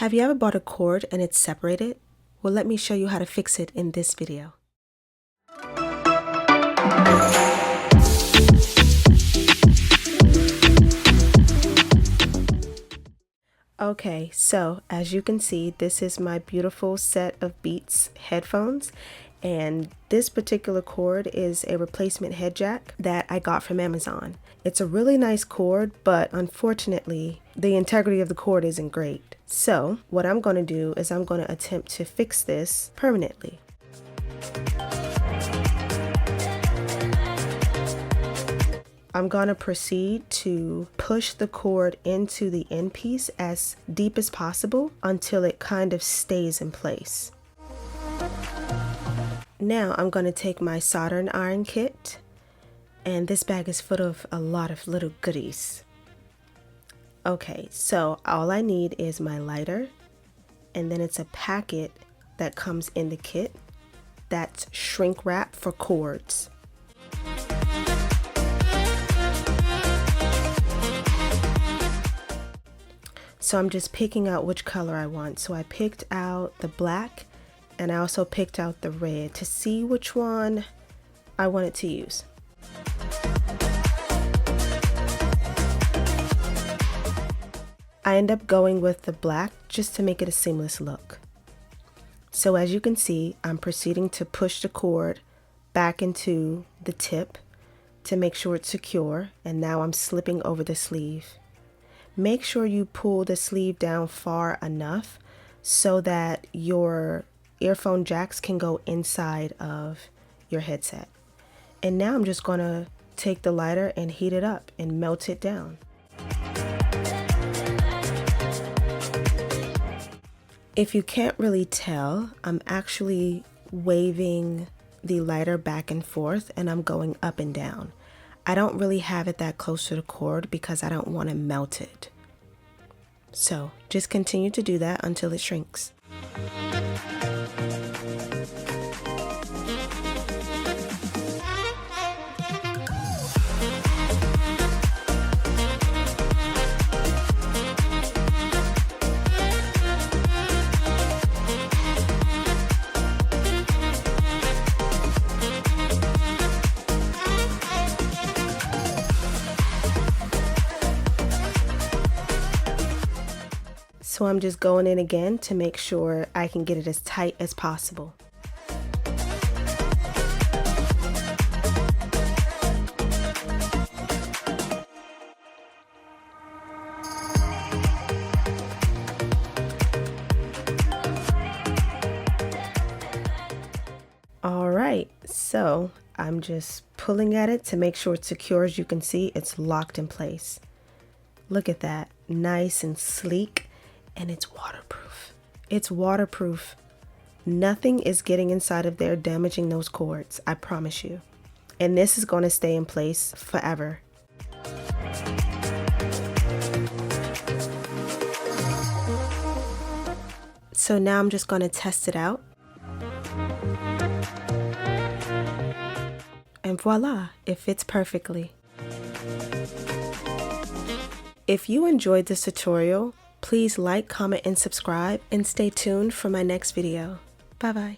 Have you ever bought a cord and it's separated? Well, let me show you how to fix it in this video. Okay, so as you can see, this is my beautiful set of Beats headphones, and this particular cord is a replacement head jack that I got from Amazon. It's a really nice cord, but unfortunately, the integrity of the cord isn't great. So what I'm going to do is I'm going to attempt to fix this permanently. I'm going to proceed to push the cord into the end piece as deep as possible until it kind of stays in place. Now I'm going to take my soldering iron kit, and this bag is full of a lot of little goodies. Okay, so all I need is my lighter, and then it's a packet that comes in the kit that's shrink wrap for cords. So I'm just picking out which color I want. So I picked out the black, and I also picked out the red to see which one I wanted to use. I end up going with the black just to make it a seamless look. So as you can see, I'm proceeding to push the cord back into the tip to make sure it's secure, and now I'm slipping over the sleeve. Make sure you pull the sleeve down far enough so that your earphone jacks can go inside of your headset. And now I'm just going to take the lighter and heat it up and melt it down. If you can't really tell, I'm actually waving the lighter back and forth, and I'm going up and down. I don't really have it that close to the cord because I don't want to melt it. So just continue to do that until it shrinks. So I'm just going in again to make sure I can get it as tight as possible. All right, so I'm just pulling at it to make sure it's secure. As you can see, it's locked in place. Look at that, nice and sleek. And it's waterproof. It's waterproof. Nothing is getting inside of there damaging those cords, I promise you. And this is going to stay in place forever. So now I'm just going to test it out. And voila, it fits perfectly. If you enjoyed this tutorial, please like, comment, and subscribe, and stay tuned for my next video. Bye-bye.